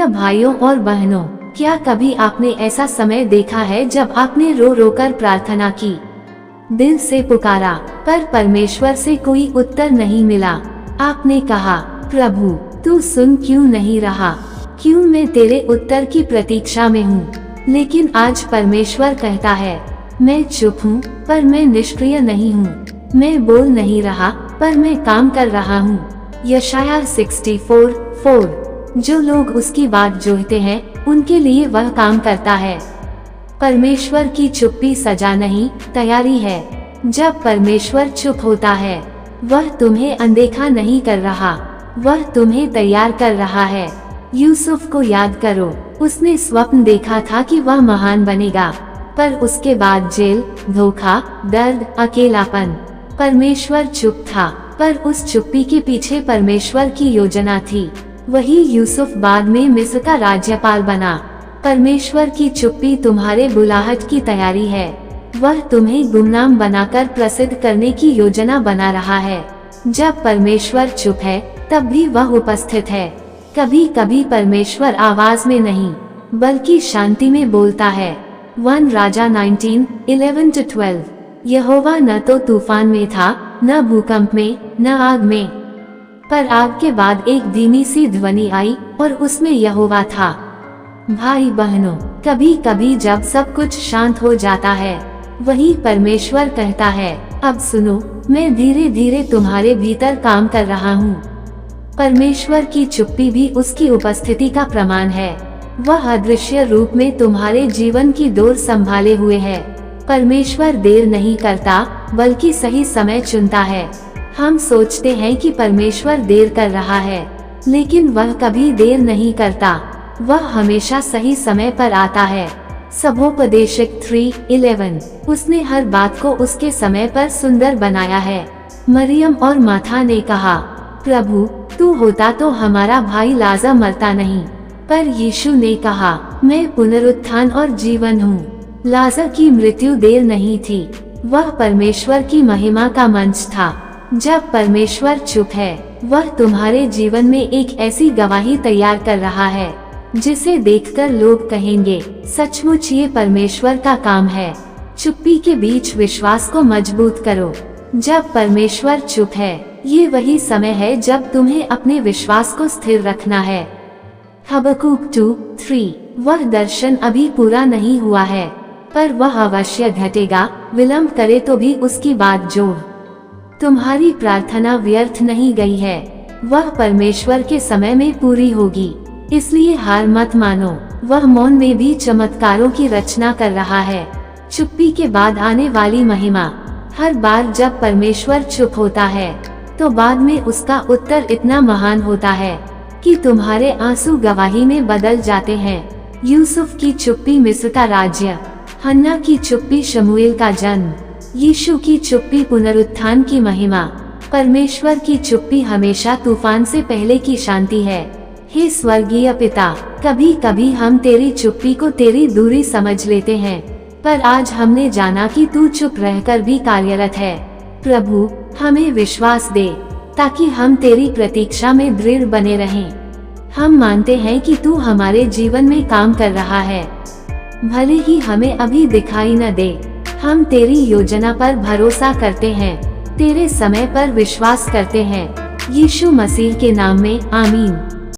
प्रिय भाइयों और बहनों, क्या कभी आपने ऐसा समय देखा है जब आपने रो रो कर प्रार्थना की, दिल से पुकारा, पर परमेश्वर से कोई उत्तर नहीं मिला? आपने कहा, प्रभु तू सुन क्यों नहीं रहा, क्यों मैं तेरे उत्तर की प्रतीक्षा में हूँ? लेकिन आज परमेश्वर कहता है, मैं चुप हूँ पर मैं निष्क्रिय नहीं हूँ, मैं बोल नहीं रहा पर मैं काम कर रहा हूँ। यशाया 64:4। जो लोग उसकी बात जोहते हैं उनके लिए वह काम करता है। परमेश्वर की चुप्पी सजा नहीं, तैयारी है। जब परमेश्वर चुप होता है, वह तुम्हें अनदेखा नहीं कर रहा, वह तुम्हें तैयार कर रहा है। यूसुफ को याद करो, उसने स्वप्न देखा था कि वह महान बनेगा, पर उसके बाद जेल, धोखा, दर्द, अकेलापन। परमेश्वर चुप था, पर उस चुप्पी के पीछे परमेश्वर की योजना थी। वही यूसुफ बाद में मिस्र का राज्यपाल बना। परमेश्वर की चुप्पी तुम्हारे बुलाहट की तैयारी है। वह तुम्हें गुमनाम बनाकर प्रसिद्ध करने की योजना बना रहा है। जब परमेश्वर चुप है, तब भी वह उपस्थित है। कभी कभी परमेश्वर आवाज में नहीं, बल्कि शांति में बोलता है। 1 राजा 19:11-12। यहोवा न तो तूफान में था, न भूकंप में, न आग में, पर आग के बाद एक धीमी सी ध्वनि आई और उसमें यहोवा था। भाई बहनों, कभी कभी जब सब कुछ शांत हो जाता है, वही परमेश्वर कहता है, अब सुनो, मैं धीरे धीरे तुम्हारे भीतर काम कर रहा हूँ। परमेश्वर की चुप्पी भी उसकी उपस्थिति का प्रमाण है। वह अदृश्य रूप में तुम्हारे जीवन की डोर संभाले हुए है। परमेश्वर देर नहीं करता, बल्कि सही समय चुनता है। हम सोचते हैं कि परमेश्वर देर कर रहा है, लेकिन वह कभी देर नहीं करता। वह हमेशा सही समय पर आता है। सबोपदेशक 3:11। उसने हर बात को उसके समय पर सुंदर बनाया है। मरियम और माथा ने कहा, प्रभु तू होता तो हमारा भाई लाजर मरता नहीं। पर यीशु ने कहा, मैं पुनरुत्थान और जीवन हूँ। लाजर की मृत्यु देर नहीं थी, वह परमेश्वर की महिमा का मंच था। जब परमेश्वर चुप है, वह तुम्हारे जीवन में एक ऐसी गवाही तैयार कर रहा है, जिसे देखकर लोग कहेंगे, सचमुच ये परमेश्वर का काम है। चुप्पी के बीच विश्वास को मजबूत करो। जब परमेश्वर चुप है, ये वही समय है जब तुम्हें अपने विश्वास को स्थिर रखना है। हबक्कूक 2:3। वह दर्शन अभी पूरा नहीं हुआ है, पर वह अवश्य घटेगा। विलंब करे तो भी उसकी बात जोड़। तुम्हारी प्रार्थना व्यर्थ नहीं गई है, वह परमेश्वर के समय में पूरी होगी। इसलिए हार मत मानो, वह मौन में भी चमत्कारों की रचना कर रहा है। चुप्पी के बाद आने वाली महिमा। हर बार जब परमेश्वर चुप होता है, तो बाद में उसका उत्तर इतना महान होता है कि तुम्हारे आंसू गवाही में बदल जाते हैं। यूसुफ की चुप्पी मिस्र का राज्य, हन्ना की चुप्पी शमूएल का जन्म, यीशु की चुप्पी पुनरुत्थान की महिमा। परमेश्वर की चुप्पी हमेशा तूफान से पहले की शांति है। हे स्वर्गीय पिता, कभी कभी हम तेरी चुप्पी को तेरी दूरी समझ लेते हैं, पर आज हमने जाना कि तू चुप रहकर भी कार्यरत है। प्रभु हमें विश्वास दे, ताकि हम तेरी प्रतीक्षा में दृढ़ बने रहें। हम मानते हैं कि तू हमारे जीवन में काम कर रहा है, भले ही हमें अभी दिखाई न दे। हम तेरी योजना पर भरोसा करते हैं, तेरे समय पर विश्वास करते हैं। यीशु मसीह के नाम में आमीन।